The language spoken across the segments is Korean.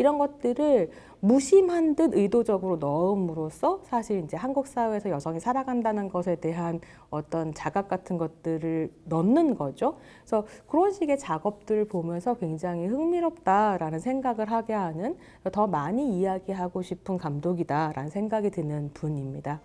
이런 것들을 무심한 듯 의도적으로 넣음으로써 사실 이제 한국 사회에서 여성이 살아간다는 것에 대한 어떤 자각 같은 것들을 넣는 거죠. 그래서 그런 식의 작업들을 보면서 굉장히 흥미롭다라는 생각을 하게 하는, 더 많이 이야기하고 싶은 감독이다라는 생각이 드는 분입니다.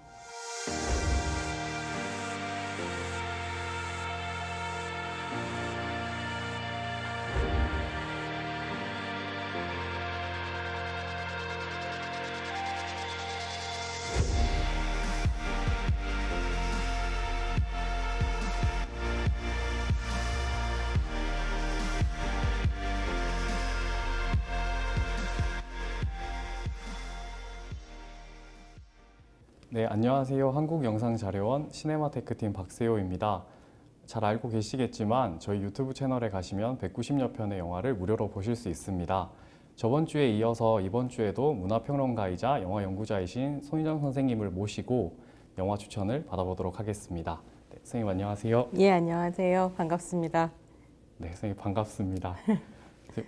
네, 안녕하세요. 한국영상자료원 시네마테크팀 박세호입니다. 잘 알고 계시겠지만 저희 유튜브 채널에 가시면 190여 편의 영화를 무료로 보실 수 있습니다. 저번 주에 이어서 이번 주에도 문화평론가이자 영화 연구자이신 손희정 선생님을 모시고 영화 추천을 받아보도록 하겠습니다. 네, 선생님 안녕하세요. 예, 안녕하세요. 반갑습니다. 네, 선생님 반갑습니다.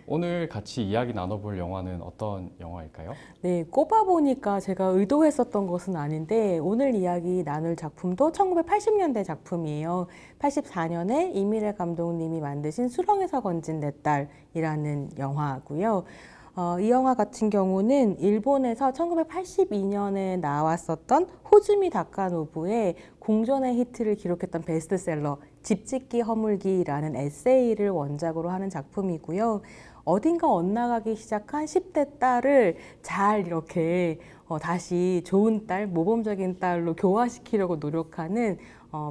오늘 같이 이야기 나눠볼 영화는 어떤 영화일까요? 네, 꼽아보니까 제가 의도했었던 것은 아닌데 오늘 이야기 나눌 작품도 1980년대 작품이에요. 84년에 이미래 감독님이 만드신 수렁에서 건진 내 딸이라는 영화고요. 이 영화 같은 경우는 일본에서 1982년에 나왔었던 호즈미 다카노부의 공전의 히트를 기록했던 베스트셀러 집짓기 허물기라는 에세이를 원작으로 하는 작품이고요. 어딘가 엇나가기 시작한 10대 딸을 잘 이렇게 다시 좋은 딸, 모범적인 딸로 교화시키려고 노력하는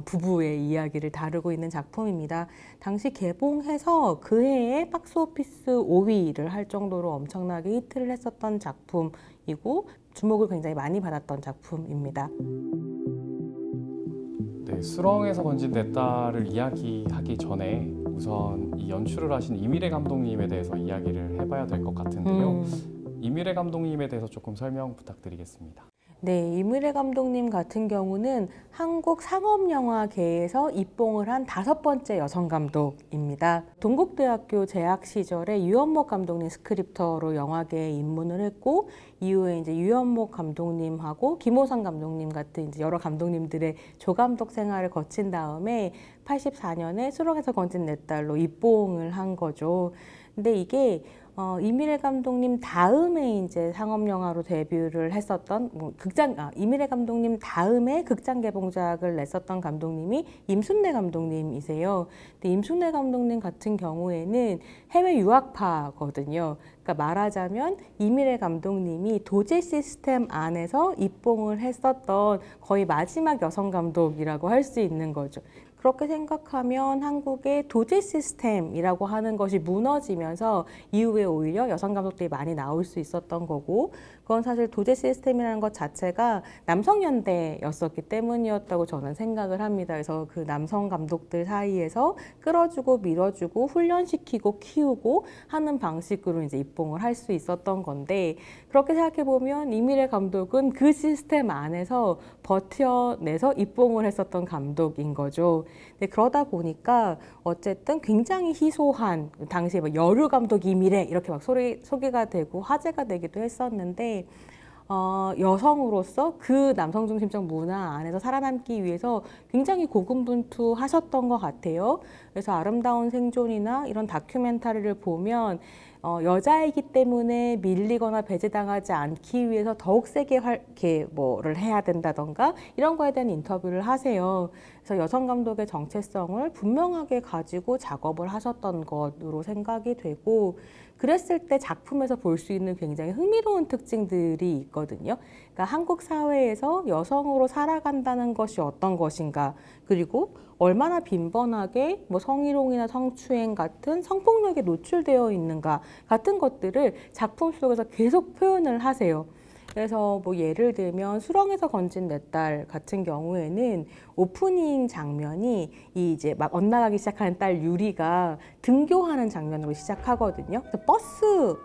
부부의 이야기를 다루고 있는 작품입니다. 당시 개봉해서 그 해에 박스오피스 5위를 할 정도로 엄청나게 히트를 했었던 작품이고 주목을 굉장히 많이 받았던 작품입니다. 네, 수렁에서 건진 내 딸을 이야기하기 전에 우선 이 연출을 하신 이미래 감독님에 대해서 이야기를 해봐야 될 것 같은데요. 이미래 감독님에 대해서 조금 설명 부탁드리겠습니다. 네, 이미래 감독님 같은 경우는 한국 상업영화계에서 입봉을 한 5번째 여성 감독입니다. 동국대학교 재학 시절에 유연목 감독님 스크립터로 영화계에 입문을 했고 이후에 이제 유연목 감독님하고 김호상 감독님 같은 이제 여러 감독님들의 조감독 생활을 거친 다음에 84년에 수렁에서 건진 내 딸로 입봉을 한 거죠. 근데 이게 이미래 감독님 다음에 이제 상업영화로 데뷔를 했었던 이미래 감독님 다음에 극장 개봉작을 냈었던 감독님이 임순례 감독님이세요. 근데 임순례 감독님 같은 경우에는 해외 유학파거든요. 그러니까 말하자면 이미래 감독님이 도제 시스템 안에서 입봉을 했었던 거의 마지막 여성 감독이라고 할 수 있는 거죠. 그렇게 생각하면 한국의 도제 시스템이라고 하는 것이 무너지면서 이후에 오히려 여성 감독들이 많이 나올 수 있었던 거고, 그건 사실 도제 시스템이라는 것 자체가 남성연대였었기 때문이었다고 저는 생각을 합니다. 그래서 그 남성 감독들 사이에서 끌어주고 밀어주고 훈련시키고 키우고 하는 방식으로 이제 입봉을 할 수 있었던 건데, 그렇게 생각해 보면 이미래 감독은 그 시스템 안에서 버텨내서 입봉을 했었던 감독인 거죠. 근데 그러다 보니까 어쨌든 굉장히 희소한, 당시에 막 여류 감독 이미래 이렇게 막 소개가 되고 화제가 되기도 했었는데, 여성으로서 그 남성 중심적 문화 안에서 살아남기 위해서 굉장히 고군분투하셨던 것 같아요. 그래서 아름다운 생존이나 이런 다큐멘터리를 보면 여자이기 때문에 밀리거나 배제당하지 않기 위해서 더욱 세게 뭐를 해야 된다던가 이런 거에 대한 인터뷰를 하세요. 그래서 여성 감독의 정체성을 분명하게 가지고 작업을 하셨던 것으로 생각이 되고, 그랬을 때 작품에서 볼 수 있는 굉장히 흥미로운 특징들이 있거든요. 그러니까 한국 사회에서 여성으로 살아간다는 것이 어떤 것인가, 그리고 얼마나 빈번하게 뭐 성희롱이나 성추행 같은 성폭력에 노출되어 있는가 같은 것들을 작품 속에서 계속 표현을 하세요. 그래서 뭐 예를 들면 수렁에서 건진 내 딸 같은 경우에는 오프닝 장면이 이제 막 엇나가기 시작하는 딸 유리가 등교하는 장면으로 시작하거든요. 그래서 버스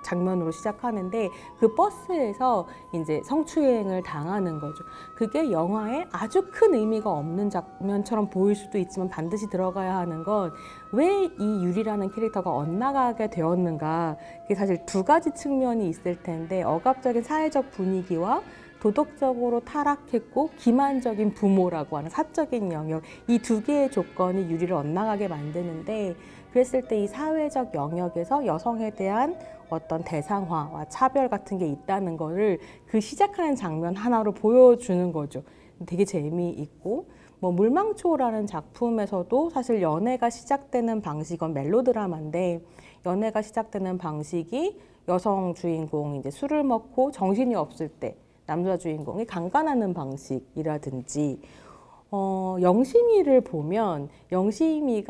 장면으로 시작하는데 그 버스에서 이제 성추행을 당하는 거죠. 그게 영화에 아주 큰 의미가 없는 장면처럼 보일 수도 있지만 반드시 들어가야 하는 건 왜 이 유리라는 캐릭터가 엇나가게 되었는가. 그게 사실 두 가지 측면이 있을 텐데 억압적인 사회적 분위기와 도덕적으로 타락했고 기만적인 부모라고 하는 사적인 영역, 이 두 개의 조건이 유리를 엇나가게 만드는데 그랬을 때 이 사회적 영역에서 여성에 대한 어떤 대상화와 차별 같은 게 있다는 거를 그 시작하는 장면 하나로 보여주는 거죠. 되게 재미있고 뭐 물망초라는 작품에서도 사실 연애가 시작되는 방식은 멜로드라마인데 연애가 시작되는 방식이 여성 주인공이 이제 술을 먹고 정신이 없을 때 남자 주인공이 강간하는 방식이라든지 영심이를 보면 영심이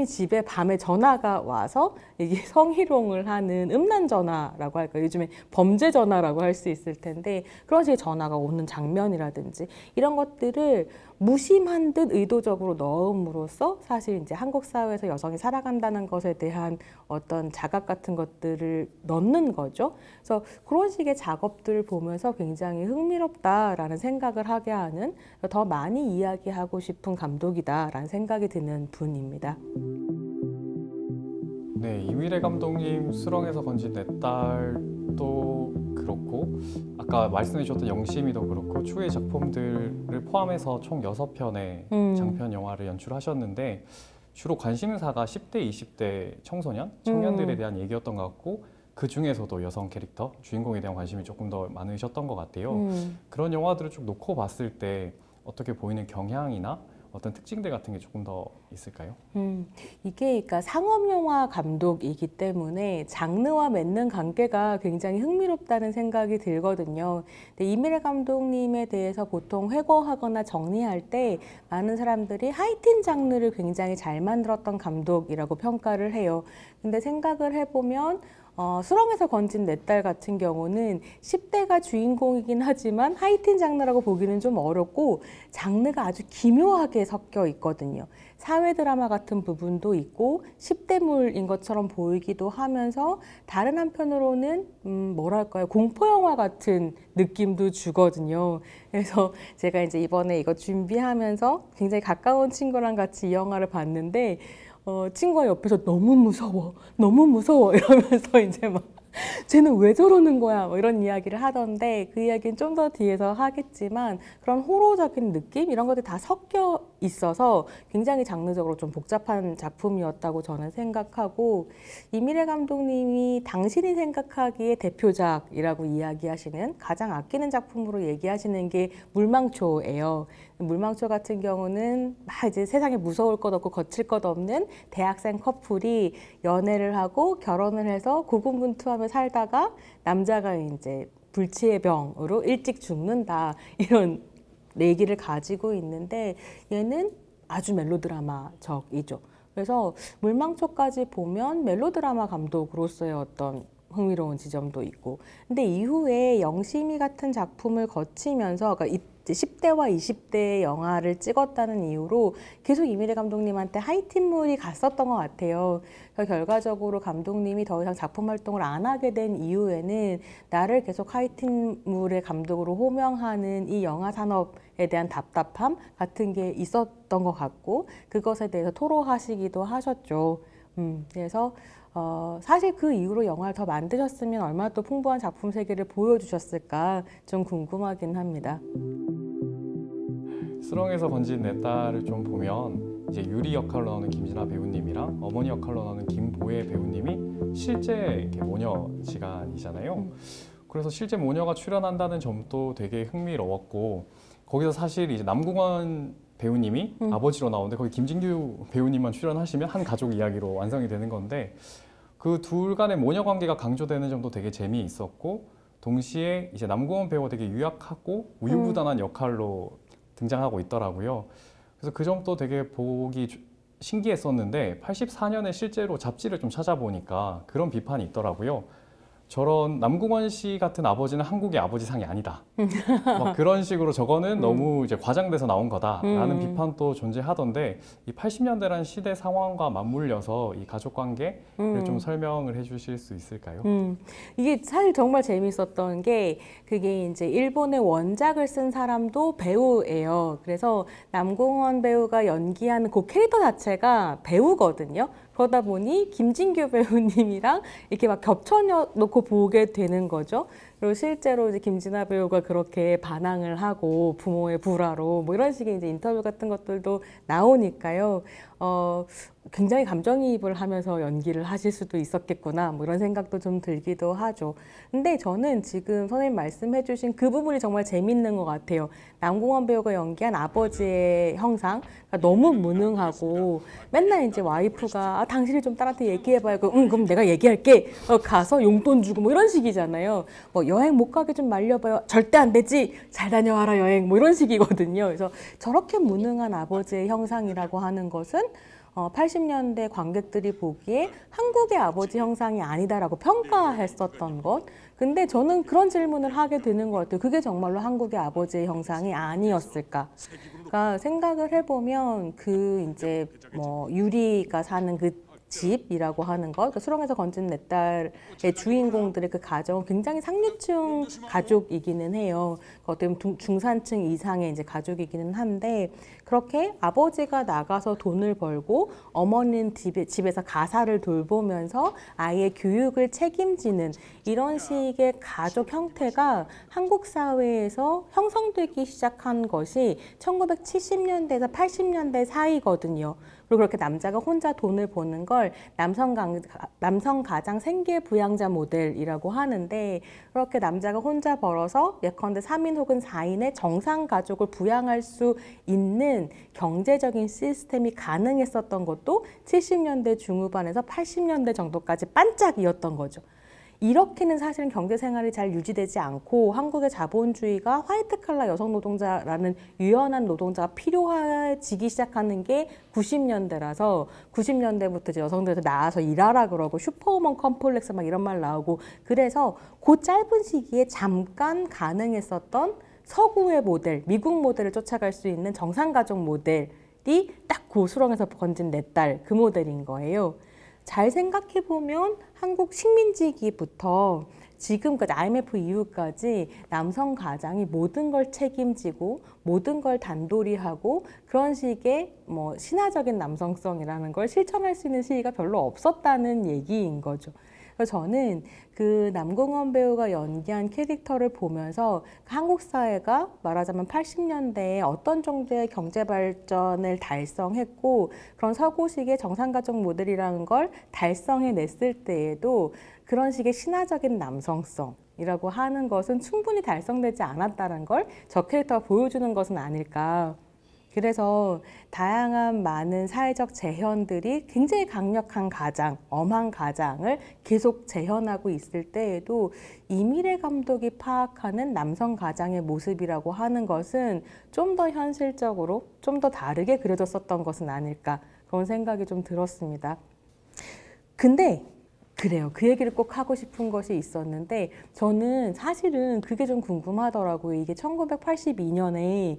집에 밤에 전화가 와서 이게 성희롱을 하는 음란 전화라고 할까요? 요즘에 범죄 전화라고 할 수 있을 텐데 그런 식의 전화가 오는 장면이라든지 이런 것들을 무심한 듯 의도적으로 넣음으로써 사실 이제 한국 사회에서 여성이 살아간다는 것에 대한 어떤 자각 같은 것들을 넣는 거죠. 그래서 그런 식의 작업들을 보면서 굉장히 흥미롭다라는 생각을 하게 하는 더 많이 이야기하고 싶은 감독이다라는 생각이 드는 분입니다. 네, 이미래 감독님 수렁에서 건진 내 딸도 그렇고 아까 말씀해 주셨던 영심이도 그렇고 추후의 작품들을 포함해서 총 6편의 장편 영화를 연출하셨는데 주로 관심사가 10대, 20대 청년들에 대한 얘기였던 것 같고 그 중에서도 여성 캐릭터, 주인공에 대한 관심이 조금 더 많으셨던 것 같아요. 그런 영화들을 쭉 놓고 봤을 때 어떻게 보이는 경향이나 어떤 특징들 같은 게 조금 더 있을까요? 이게 그러니까 상업영화 감독이기 때문에 장르와 맺는 관계가 굉장히 흥미롭다는 생각이 들거든요. 근데 이미래 감독님에 대해서 보통 회고하거나 정리할 때 많은 사람들이 하이틴 장르를 굉장히 잘 만들었던 감독이라고 평가를 해요. 근데 생각을 해보면 수렁에서 건진 내 딸 같은 경우는 10대가 주인공이긴 하지만 하이틴 장르라고 보기는 좀 어렵고 장르가 아주 기묘하게 섞여 있거든요. 사회 드라마 같은 부분도 있고 10대물인 것처럼 보이기도 하면서 다른 한편으로는 뭐랄까요, 공포 영화 같은 느낌도 주거든요. 그래서 제가 이제 이번에 이거 준비하면서 굉장히 가까운 친구랑 같이 이 영화를 봤는데 친구가 옆에서 너무 무서워 이러면서 이제 막 쟤는 왜 저러는 거야 뭐 이런 이야기를 하던데 그 이야기는 좀 더 뒤에서 하겠지만 그런 호러적인 느낌 이런 것들이 다 섞여 있어서 굉장히 장르적으로 좀 복잡한 작품이었다고 저는 생각하고 이미래 감독님이 당신이 생각하기에 대표작이라고 이야기하시는 가장 아끼는 작품으로 얘기하시는 게 물망초예요. 물망초 같은 경우는 막 이제 세상에 무서울 것 없고 거칠 것 없는 대학생 커플이 연애를 하고 결혼을 해서 고군분투하며 살다가 남자가 이제 불치의 병으로 일찍 죽는다 이런 얘기를 가지고 있는데 얘는 아주 멜로드라마적이죠. 그래서 물망초까지 보면 멜로드라마 감독으로서의 어떤 흥미로운 지점도 있고 근데 이후에 영심이 같은 작품을 거치면서 그러니까 10대와 20대의 영화를 찍었다는 이유로 계속 이미래 감독님한테 하이틴물이 갔었던 것 같아요. 그래서 결과적으로 감독님이 더 이상 작품 활동을 안 하게 된 이유에는 나를 계속 하이틴물의 감독으로 호명하는 이 영화 산업에 대한 답답함 같은 게 있었던 것 같고 그것에 대해서 토로하시기도 하셨죠. 그래서 사실 그 이후로 영화를 더 만드셨으면 얼마나 또 풍부한 작품 세계를 보여주셨을까 좀 궁금하긴 합니다. 수렁에서 건진 내 딸을 좀 보면 이제 유리 역할로 나오는 김진아 배우님이랑 어머니 역할로 나오는 김보혜 배우님이 실제 모녀지간이잖아요. 그래서 실제 모녀가 출연한다는 점도 되게 흥미로웠고 거기서 사실 이제 남궁원 배우님이 아버지로 나오는데 거기 김진규 배우님만 출연하시면 한 가족 이야기로 완성이 되는 건데 그 둘 간의 모녀 관계가 강조되는 점도 되게 재미있었고 동시에 이제 남궁원 배우가 되게 유약하고 우유부단한 역할로 등장하고 있더라고요. 그래서 그 점도 되게 보기 신기했었는데 84년에 실제로 잡지를 좀 찾아보니까 그런 비판이 있더라고요. 저런 남궁원 씨 같은 아버지는 한국의 아버지상이 아니다. 막 그런 식으로 저거는 너무 이제 과장돼서 나온 거다라는 비판도 존재하던데 이 80년대라는 시대 상황과 맞물려서 이 가족 관계를 좀 설명을 해주실 수 있을까요? 이게 사실 정말 재밌었던 게 그게 이제 일본의 원작을 쓴 사람도 배우예요. 그래서 남궁원 배우가 연기하는 그 캐릭터 자체가 배우거든요. 그러다 보니 김진규 배우님이랑 이렇게 막 겹쳐놓고 보게 되는 거죠. 그리고 실제로 이제 김진아 배우가 그렇게 반항을 하고 부모의 불화로 뭐 이런 식의 이제 인터뷰 같은 것들도 나오니까요. 굉장히 감정이입을 하면서 연기를 하실 수도 있었겠구나 뭐 이런 생각도 좀 들기도 하죠. 근데 저는 지금 선생님 말씀해 주신 그 부분이 정말 재밌는 것 같아요. 남궁원 배우가 연기한 아버지의 형상, 그러니까 너무 무능하고 맨날 이제 와이프가 당신이 좀 딸한테 얘기해봐요. 그럼 내가 얘기할게. 가서 용돈 주고 뭐 이런 식이잖아요. 뭐 여행 못 가게 좀 말려봐요. 절대 안 되지. 잘 다녀와라 여행. 뭐 이런 식이거든요. 그래서 저렇게 무능한 아버지의 형상이라고 하는 것은 80년대 관객들이 보기에 한국의 아버지 형상이 아니다라고 평가했었던 것. 근데 저는 그런 질문을 하게 되는 것 같아요. 그게 정말로 한국의 아버지의 형상이 아니었을까? 그러니까 생각을 해보면 그 이제 뭐 유리가 사는 그 집이라고 하는 것, 그러니까 수렁에서 건진 내 딸의 주인공들의 그 가정은 굉장히 상류층 가족이기는 해요. 어떻게 보면 중산층 이상의 이제 가족이기는 한데 그렇게 아버지가 나가서 돈을 벌고 어머니는 집에서 가사를 돌보면서 아이의 교육을 책임지는 이런 식의 가족 형태가 한국 사회에서 형성되기 시작한 것이 1970년대에서 80년대 사이거든요. 그리고 그렇게 남자가 혼자 돈을 버는 걸 남성 가장 생계 부양자 모델이라고 하는데 그렇게 남자가 혼자 벌어서 예컨대 3인 혹은 4인의 정상 가족을 부양할 수 있는 경제적인 시스템이 가능했었던 것도 70년대 중후반에서 80년대 정도까지 반짝이었던 거죠. 이렇게는 사실은 경제 생활이 잘 유지되지 않고 한국의 자본주의가 화이트 칼라 여성 노동자라는 유연한 노동자가 필요해지기 시작하는 게 90년대라서 90년대부터 이제 여성들한테 나와서 일하라 그러고 슈퍼우먼 컴플렉스 막 이런 말 나오고 그래서 그 짧은 시기에 잠깐 가능했었던 서구의 모델, 미국 모델을 쫓아갈 수 있는 정상가족 모델이 딱 고수렁에서 건진 내 딸 그 모델인 거예요. 잘 생각해보면 한국 식민지기부터 지금까지 IMF 이후까지 남성 가장이 모든 걸 책임지고 모든 걸 단돌이 하고 그런 식의 뭐 신화적인 남성성이라는 걸 실천할 수 있는 시기가 별로 없었다는 얘기인 거죠. 그래서 저는 그 남궁원 배우가 연기한 캐릭터를 보면서 한국 사회가 말하자면 80년대에 어떤 정도의 경제 발전을 달성했고 그런 서구식의 정상가족 모델이라는 걸 달성해냈을 때에도 그런 식의 신화적인 남성성이라고 하는 것은 충분히 달성되지 않았다는 걸 저 캐릭터가 보여주는 것은 아닐까. 그래서 다양한 많은 사회적 재현들이 굉장히 강력한 가장, 엄한 가장을 계속 재현하고 있을 때에도 이미래 감독이 파악하는 남성 가장의 모습이라고 하는 것은 좀 더 현실적으로, 좀 더 다르게 그려졌었던 것은 아닐까 그런 생각이 좀 들었습니다. 근데 그래요. 그 얘기를 꼭 하고 싶은 것이 있었는데 저는 사실은 그게 좀 궁금하더라고요. 이게 1982년에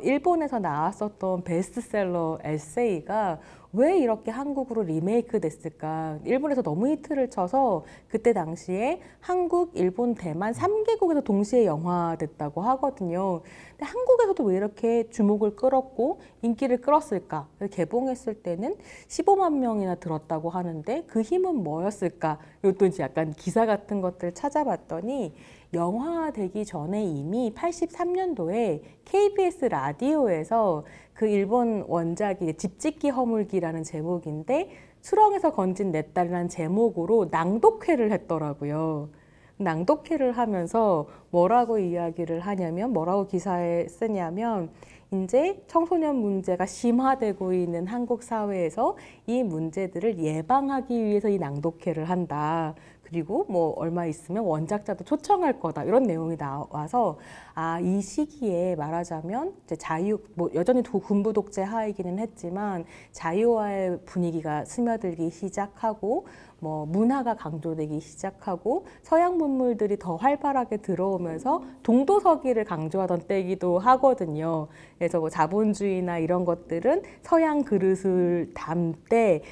일본에서 나왔었던 베스트셀러 에세이가 왜 이렇게 한국으로 리메이크 됐을까? 일본에서 너무 히트를 쳐서 그때 당시에 한국, 일본, 대만 3개국에서 동시에 영화됐다고 하거든요. 근데 한국에서도 왜 이렇게 주목을 끌었고 인기를 끌었을까? 개봉했을 때는 15만 명이나 들었다고 하는데 그 힘은 뭐였을까? 이것도 이제 약간 기사 같은 것들 찾아봤더니 영화되기 전에 이미 83년도에 KBS 라디오에서 그 일본 원작이 집짓기 허물기라는 제목인데 수렁에서 건진 내 딸이라는 제목으로 낭독회를 했더라고요. 낭독회를 하면서 뭐라고 이야기를 하냐면 뭐라고 기사에 쓰냐면 이제 청소년 문제가 심화되고 있는 한국 사회에서 이 문제들을 예방하기 위해서 이 낭독회를 한다. 그리고 뭐 얼마 있으면 원작자도 초청할 거다. 이런 내용이 나와서 이 시기에 말하자면 이제 뭐 여전히 군부 독재 하이기는 했지만 자유화의 분위기가 스며들기 시작하고 뭐 문화가 강조되기 시작하고 서양 문물들이 더 활발하게 들어오면서 동도서기를 강조하던 때이기도 하거든요. 그래서 뭐 자본주의나 이런 것들은 서양 그릇을 담되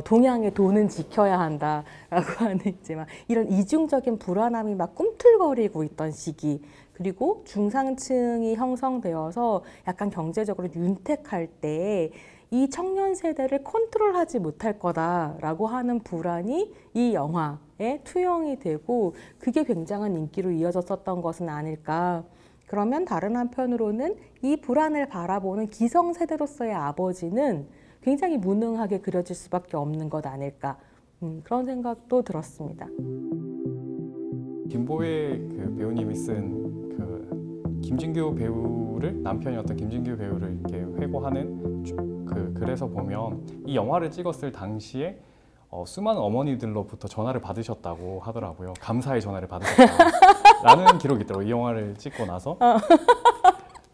동양의 돈은 지켜야 한다라고 하는 있지만 이런 이중적인 불안함이 막 꿈틀거리고 있던 시기, 그리고 중상층이 형성되어서 약간 경제적으로 윤택할 때 이 청년 세대를 컨트롤하지 못할 거다라고 하는 불안이 이 영화에 투영이 되고 그게 굉장한 인기로 이어졌었던 것은 아닐까. 그러면 다른 한편으로는 이 불안을 바라보는 기성세대로서의 아버지는 굉장히 무능하게 그려질 수밖에 없는 것 아닐까. 그런 생각도 들었습니다. 김보혜 그 배우님이 쓴 그 김진규 배우를, 남편이었던 김진규 배우를 이렇게 회고하는 그 글에서 보면 이 영화를 찍었을 당시에 수많은 어머니들로부터 전화를 받으셨다고 하더라고요. 감사의 전화를 받으셨다라는 기록이 있더라고요. 이 영화를 찍고 나서.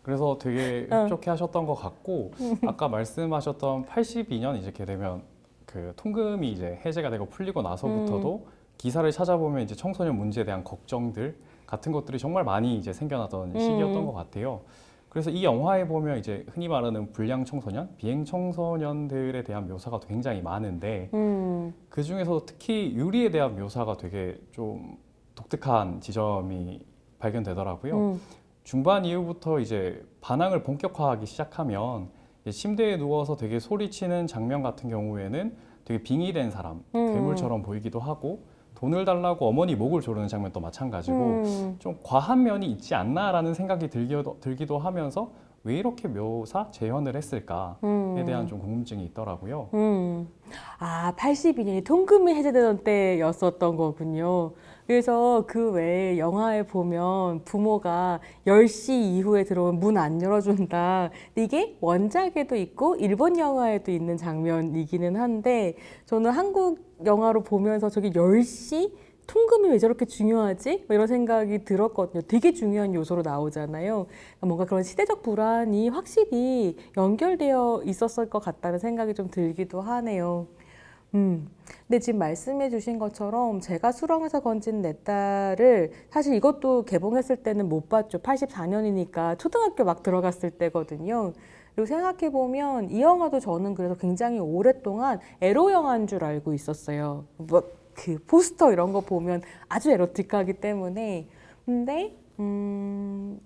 그래서 되게 흡족해 하셨던 것 같고, 아까 말씀하셨던 82년 이렇게 되면 그 통금이 이제 해제가 되고 풀리고 나서부터도 기사를 찾아보면 이제 청소년 문제에 대한 걱정들 같은 것들이 정말 많이 이제 생겨나던 시기였던 것 같아요. 그래서 이 영화에 보면 이제 흔히 말하는 불량 청소년, 비행 청소년들에 대한 묘사가 굉장히 많은데 그 중에서 특히 유리에 대한 묘사가 되게 좀 독특한 지점이 발견되더라고요. 중반 이후부터 이제 반항을 본격화하기 시작하면 침대에 누워서 되게 소리치는 장면 같은 경우에는 되게 빙의된 사람, 괴물처럼 보이기도 하고, 돈을 달라고 어머니 목을 조르는 장면도 마찬가지고 좀 과한 면이 있지 않나라는 생각이 들기도 하면서 왜 이렇게 묘사, 재현을 했을까에 대한 좀 궁금증이 있더라고요. 아, 82년이 통금이 해제되던 때였었던 거군요. 그래서 그 외에 영화에 보면 부모가 10시 이후에 들어오면 문 안 열어준다. 근데 이게 원작에도 있고 일본 영화에도 있는 장면이기는 한데 저는 한국 영화로 보면서 저게 10시? 통금이 왜 저렇게 중요하지? 이런 생각이 들었거든요. 되게 중요한 요소로 나오잖아요. 뭔가 그런 시대적 불안이 확실히 연결되어 있었을 것 같다는 생각이 좀 들기도 하네요. 근데 지금 말씀해 주신 것처럼 제가 수렁에서 건진 내 딸을 사실 이것도 개봉했을 때는 못 봤죠. 84년이니까 초등학교 막 들어갔을 때거든요. 그리고 생각해보면 이 영화도 저는 그래서 굉장히 오랫동안 에로 영화인 줄 알고 있었어요. 뭐 그 포스터 이런 거 보면 아주 에로틱하기 때문에. 근데 한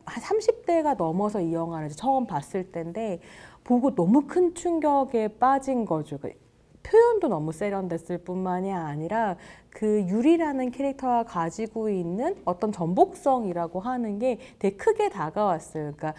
30대가 넘어서 이 영화를 처음 봤을 때인데 보고 너무 큰 충격에 빠진 거죠. 표현도 너무 세련됐을 뿐만이 아니라 그 유리라는 캐릭터가 가지고 있는 어떤 전복성이라고 하는 게 되게 크게 다가왔어요. 그러니까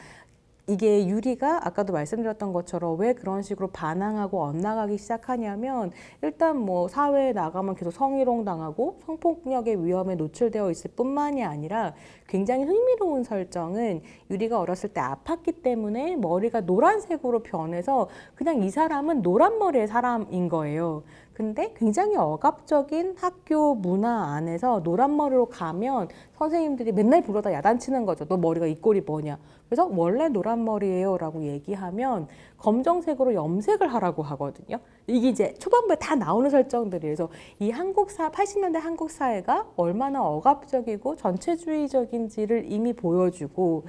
이게 유리가 아까도 말씀드렸던 것처럼 왜 그런 식으로 반항하고 엇나가기 시작하냐면 일단 뭐 사회에 나가면 계속 성희롱 당하고 성폭력의 위험에 노출되어 있을 뿐만이 아니라 굉장히 흥미로운 설정은 유리가 어렸을 때 아팠기 때문에 머리가 노란색으로 변해서 그냥 이 사람은 노란 머리의 사람인 거예요. 근데 굉장히 억압적인 학교 문화 안에서 노란 머리로 가면 선생님들이 맨날 불러다 야단치는 거죠. 너 머리가 이 꼴이 뭐냐. 그래서 원래 노란 머리예요 라고 얘기하면 검정색으로 염색을 하라고 하거든요. 이게 이제 초반부에 다 나오는 설정들이에요. 그래서 이 80년대 한국 사회가 얼마나 억압적이고 전체주의적인지를 이미 보여주고,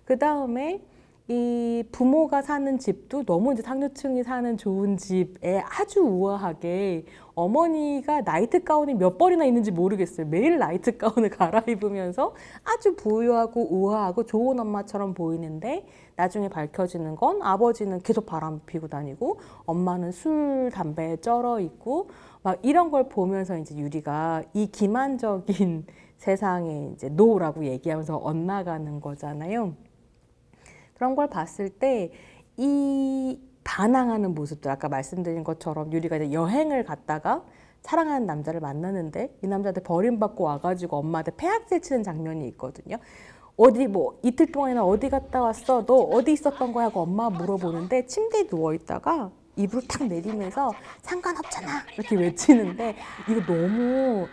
그 다음에 이 부모가 사는 집도 너무 이제 상류층이 사는 좋은 집에 아주 우아하게 어머니가 나이트 가운이 몇 벌이나 있는지 모르겠어요. 매일 나이트 가운을 갈아입으면서 아주 부유하고 우아하고 좋은 엄마처럼 보이는데 나중에 밝혀지는 건 아버지는 계속 바람 피고 다니고 엄마는 술, 담배에 쩔어 있고 막 이런 걸 보면서 이제 유리가 이 기만적인 세상에 이제 노라고 얘기하면서 엇나가는 거잖아요. 그런 걸 봤을 때 이 반항하는 모습들, 아까 말씀드린 것처럼 유리가 이제 여행을 갔다가 사랑하는 남자를 만나는데 이 남자한테 버림받고 와가지고 엄마한테 폐악질 치는 장면이 있거든요. 어디 뭐 이틀 동안이나 어디 갔다 왔어? 너 어디 있었던 거야? 하고 엄마 물어보는데 침대에 누워있다가 입으로 탁 내리면서 상관없잖아 이렇게 외치는데 이거 너무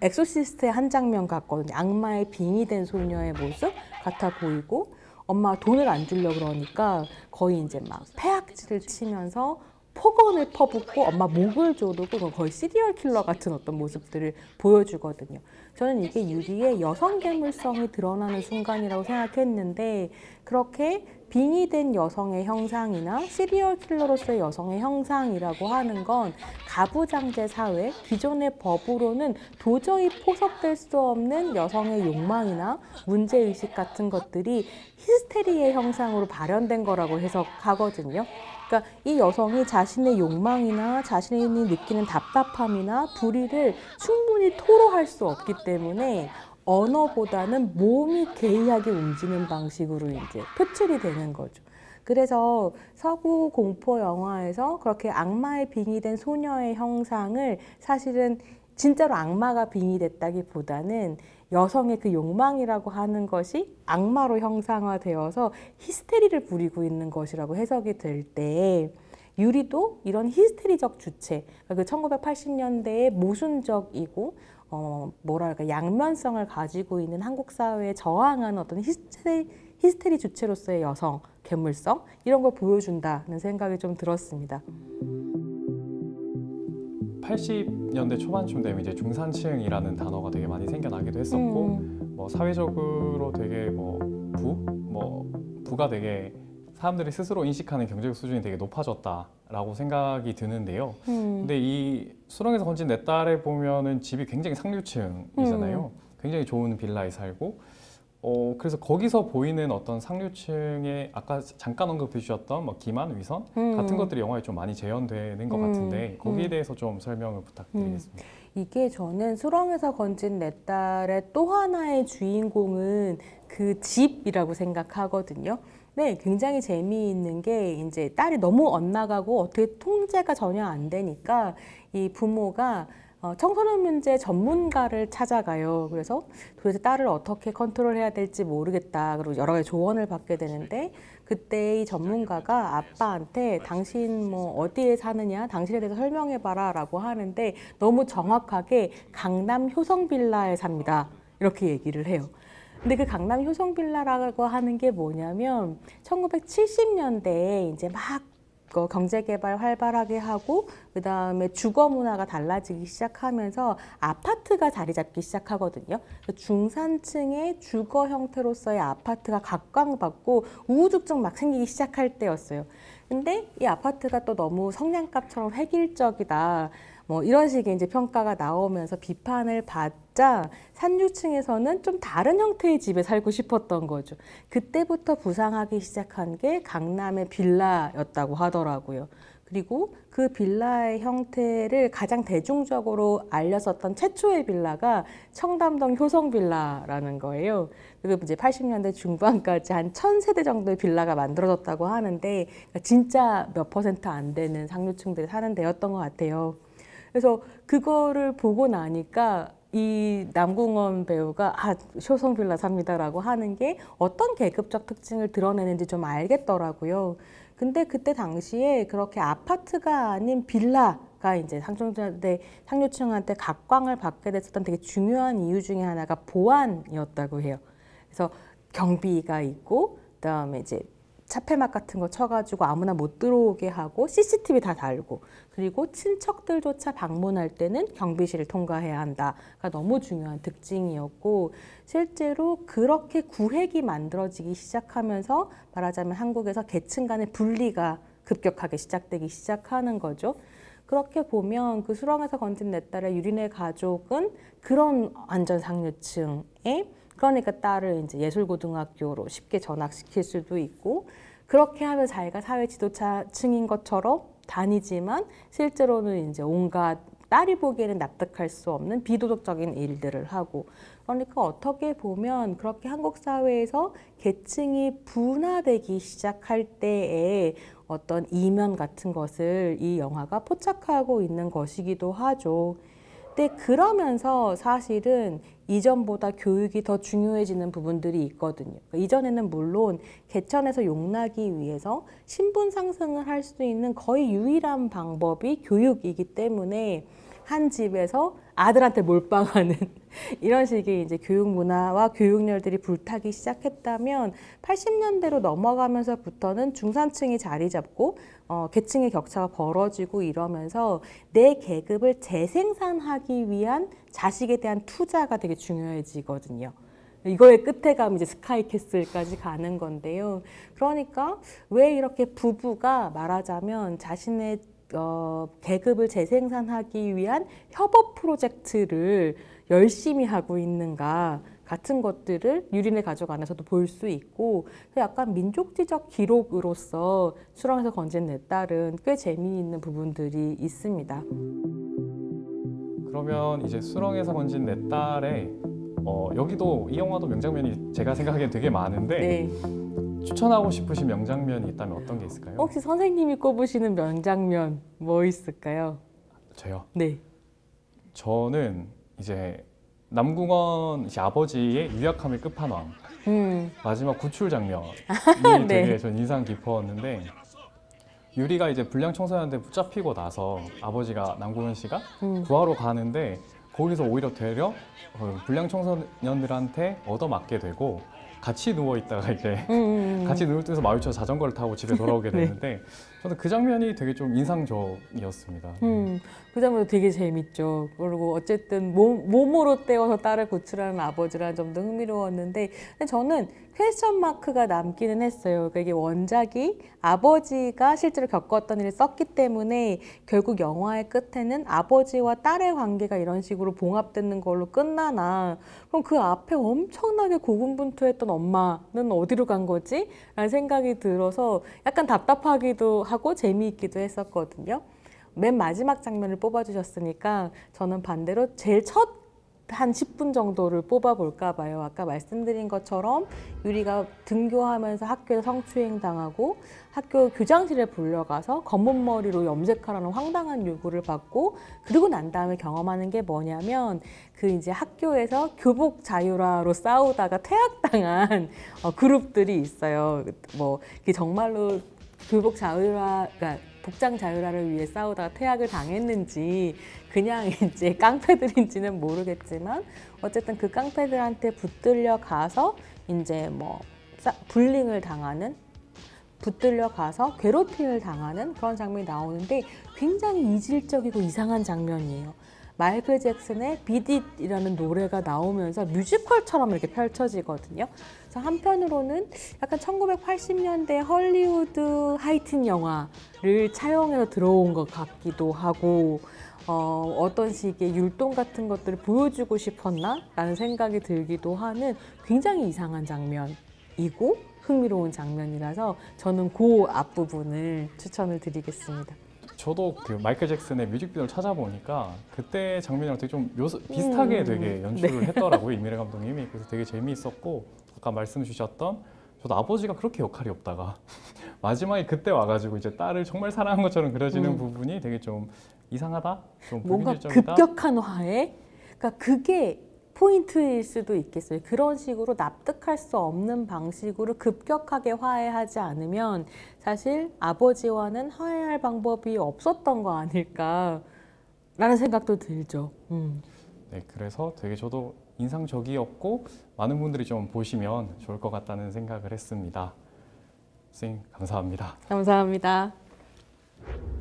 엑소시스트의 한 장면 같거든요. 악마의 빙의된 소녀의 모습 같아 보이고 엄마가 돈을 안 주려고 그러니까 거의 이제 막 폐악질을 치면서 폭언을 퍼붓고 엄마 목을 조르고 거의 시리얼 킬러 같은 어떤 모습들을 보여주거든요. 저는 이게 유리의 여성 괴물성이 드러나는 순간이라고 생각했는데 그렇게 빙의된 여성의 형상이나 시리얼 킬러로서의 여성의 형상이라고 하는 건 가부장제 사회, 기존의 법으로는 도저히 포섭될 수 없는 여성의 욕망이나 문제의식 같은 것들이 히스테리의 형상으로 발현된 거라고 해석하거든요. 그러니까 이 여성이 자신의 욕망이나 자신이 느끼는 답답함이나 불의를 충분히 토로할 수 없기 때문에 언어보다는 몸이 개의하게 움직이는 방식으로 이제 표출이 되는 거죠. 그래서 서구 공포 영화에서 그렇게 악마에 빙의된 소녀의 형상을 사실은 진짜로 악마가 빙의됐다기보다는 여성의 그 욕망이라고 하는 것이 악마로 형상화되어서 히스테리를 부리고 있는 것이라고 해석이 될 때 유리도 이런 히스테리적 주체, 그 1980년대의 모순적이고 뭐랄까 양면성을 가지고 있는 한국 사회에 저항하는 어떤 히스테리 주체로서의 여성, 괴물성 이런 걸 보여준다는 생각이 좀 들었습니다. 80년대 초반쯤 되면 이제 중산층이라는 단어가 되게 많이 생겨나기도 했었고 뭐 사회적으로 되게 부가 되게 사람들이 스스로 인식하는 경제적 수준이 되게 높아졌다라고 생각이 드는데요. 근데 이 수렁에서 건진 내 딸에 보면은 집이 굉장히 상류층이잖아요. 굉장히 좋은 빌라에 살고 그래서 거기서 보이는 어떤 상류층의 아까 잠깐 언급해 주셨던 뭐 기만, 위선 같은 것들이 영화에 좀 많이 재현되는 것 같은데 거기에 대해서 좀 설명을 부탁드리겠습니다. 이게 저는 수렁에서 건진 내 딸의 또 하나의 주인공은 그 집이라고 생각하거든요. 네, 굉장히 재미있는 게 이제 딸이 너무 엇나가고 어떻게 통제가 전혀 안 되니까 이 부모가 청소년 문제 전문가를 찾아가요. 그래서 도대체 딸을 어떻게 컨트롤해야 될지 모르겠다. 그리고 여러 가지 조언을 받게 되는데 그때 이 전문가가 아빠한테 당신 뭐 어디에 사느냐, 당신에 대해서 설명해봐라 라고 하는데 너무 정확하게 강남 효성 빌라에 삽니다. 이렇게 얘기를 해요. 근데 그 강남 효성 빌라라고 하는 게 뭐냐면 1970년대에 이제 막 경제 개발 활발하게 하고 그다음에 주거 문화가 달라지기 시작하면서 아파트가 자리 잡기 시작하거든요. 중산층의 주거 형태로서의 아파트가 각광받고 우후죽순 막 생기기 시작할 때였어요. 근데 이 아파트가 또 너무 성냥갑처럼 획일적이다. 뭐 이런 식의 이제 평가가 나오면서 비판을 받자 상류층에서는 좀 다른 형태의 집에 살고 싶었던 거죠. 그때부터 부상하기 시작한 게 강남의 빌라였다고 하더라고요. 그리고 그 빌라의 형태를 가장 대중적으로 알렸었던 최초의 빌라가 청담동 효성 빌라라는 거예요. 그리고 이제 80년대 중반까지 한 1000세대 정도의 빌라가 만들어졌다고 하는데 진짜 몇 퍼센트 안 되는 상류층들이 사는 데였던 것 같아요. 그래서 그거를 보고 나니까 이 남궁원 배우가 효성 빌라 삽니다라고 하는 게 어떤 계급적 특징을 드러내는지 좀 알겠더라고요. 근데 그때 당시에 그렇게 아파트가 아닌 빌라가 이제 상류층한테 각광을 받게 됐었던 되게 중요한 이유 중에 하나가 보안이었다고 해요. 그래서 경비가 있고 그다음에 이제 차폐막 같은 거 쳐가지고 아무나 못 들어오게 하고 CCTV 다 달고 그리고 친척들조차 방문할 때는 경비실을 통과해야 한다가 너무 중요한 특징이었고 실제로 그렇게 구획이 만들어지기 시작하면서 말하자면 한국에서 계층 간의 분리가 급격하게 시작되기 시작하는 거죠. 그렇게 보면 그 수렁에서 건진 내 딸의 유리네 가족은 그런 완전 상류층에 그러니까 딸을 이제 예술고등학교로 쉽게 전학시킬 수도 있고 그렇게 하면 자기가 사회 지도자층인 것처럼 다니지만 실제로는 이제 온갖 딸이 보기에는 납득할 수 없는 비도덕적인 일들을 하고 그러니까 어떻게 보면 그렇게 한국 사회에서 계층이 분화되기 시작할 때에 어떤 이면 같은 것을 이 영화가 포착하고 있는 것이기도 하죠. 근데 그러면서 사실은 이전보다 교육이 더 중요해지는 부분들이 있거든요. 이전에는 물론 개천에서 용나기 위해서 신분 상승을 할 수 있는 거의 유일한 방법이 교육이기 때문에 한 집에서 아들한테 몰빵하는 이런 식의 이제 교육 문화와 교육열들이 불타기 시작했다면 80년대로 넘어가면서부터는 중산층이 자리 잡고 계층의 격차가 벌어지고 이러면서 내 계급을 재생산하기 위한 자식에 대한 투자가 되게 중요해지거든요. 이거의 끝에 가면 이제 스카이캐슬까지 가는 건데요. 그러니까 왜 이렇게 부부가 말하자면 자신의 계급을 재생산하기 위한 협업 프로젝트를 열심히 하고 있는가 같은 것들을 유린의 가족 안에서도 볼 수 있고 약간 민족지적 기록으로서 수렁에서 건진 내 딸은 꽤 재미있는 부분들이 있습니다. 그러면 이제 수렁에서 건진 내 딸의 여기도 이 영화도 명장면이 제가 생각하기엔 되게 많은데 네. 추천하고 싶으신 명장면이 있다면 어떤 게 있을까요? 혹시 선생님이 꼽으시는 명장면 뭐 있을까요? 저요? 네. 저는 이제 남궁원 씨 아버지의 유약함의 끝판왕 마지막 구출 장면이 네. 되게 전 인상 깊었는데 유리가 이제 불량 청소년한테 붙잡히고 나서 아버지가 남궁원 씨가 구하러 가는데 거기서 오히려 되려 불량 청소년들한테 얻어맞게 되고 같이 누워 있다가 이제 같이 누울 때서 마주쳐 자전거를 타고 집에 돌아오게 되는데 저는 그 장면이 되게 좀 인상적이었습니다. 그 장면도 되게 재밌죠. 그리고 어쨌든 몸으로 떼어서 딸을 구출하는 아버지라는 점도 흥미로웠는데 근데 저는 퀘스천 마크가 남기는 했어요. 그러니까 이게 원작이 아버지가 실제로 겪었던 일을 썼기 때문에 결국 영화의 끝에는 아버지와 딸의 관계가 이런 식으로 봉합되는 걸로 끝나나 그럼 그 앞에 엄청나게 고군분투했던 엄마는 어디로 간 거지? 라는 생각이 들어서 약간 답답하기도 하고 재미있기도 했었거든요. 맨 마지막 장면을 뽑아주셨으니까 저는 반대로 제일 첫 한 10분 정도를 뽑아볼까 봐요. 아까 말씀드린 것처럼 유리가 등교하면서 학교에서 성추행 당하고 학교 교장실에 불려가서 검은 머리로 염색하라는 황당한 요구를 받고 그리고 난 다음에 경험하는 게 뭐냐면 그 이제 학교에서 교복 자율화로 싸우다가 퇴학당한 그룹들이 있어요. 뭐 이게 정말로 교복 자율화, 그러니까 복장 자율화를 위해 싸우다가 퇴학을 당했는지 그냥 이제 깡패들인지는 모르겠지만 어쨌든 그 깡패들한테 붙들려 가서 이제 뭐 불링을 당하는 붙들려 가서 괴롭힘을 당하는 그런 장면이 나오는데 굉장히 이질적이고 이상한 장면이에요. 마이클 잭슨의 Beat It이라는 노래가 나오면서 뮤지컬처럼 이렇게 펼쳐지거든요. 그래서 한편으로는 약간 1980년대 헐리우드 하이틴 영화를 차용해서 들어온 것 같기도 하고 어떤 식의 율동 같은 것들을 보여주고 싶었나? 라는 생각이 들기도 하는 굉장히 이상한 장면이고 흥미로운 장면이라서 저는 그 앞부분을 추천을 드리겠습니다. 저도 그 마이클 잭슨의 뮤직비디오를 찾아보니까 그때 장면이랑 되게 좀 비슷하게 되게 연출을 네. 했더라고요. 이미래 감독님이. 그래서 되게 재미있었고 아까 말씀 주셨던 저도 아버지가 그렇게 역할이 없다가 마지막에 그때 와가지고 이제 딸을 정말 사랑한 것처럼 그려지는 부분이 되게 좀 이상하다? 좀 뭔가 불균질적이다? 급격한 화해? 그러니까 그게 포인트일 수도 있겠어요. 그런 식으로 납득할 수 없는 방식으로 급격하게 화해하지 않으면 사실 아버지와는 화해할 방법이 없었던 거 아닐까라는 생각도 들죠. 네, 그래서 되게 저도 인상적이었고 많은 분들이 좀 보시면 좋을 것 같다는 생각을 했습니다. 선생님 감사합니다. 감사합니다.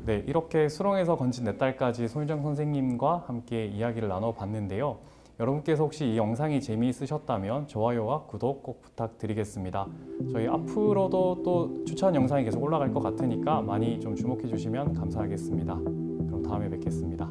네, 이렇게 수렁에서 건진 내 딸까지 손유정 선생님과 함께 이야기를 나눠봤는데요. 여러분께서 혹시 이 영상이 재미있으셨다면 좋아요와 구독 꼭 부탁드리겠습니다. 저희 앞으로도 또 추천 영상이 계속 올라갈 것 같으니까 많이 좀 주목해 주시면 감사하겠습니다. 그럼 다음에 뵙겠습니다.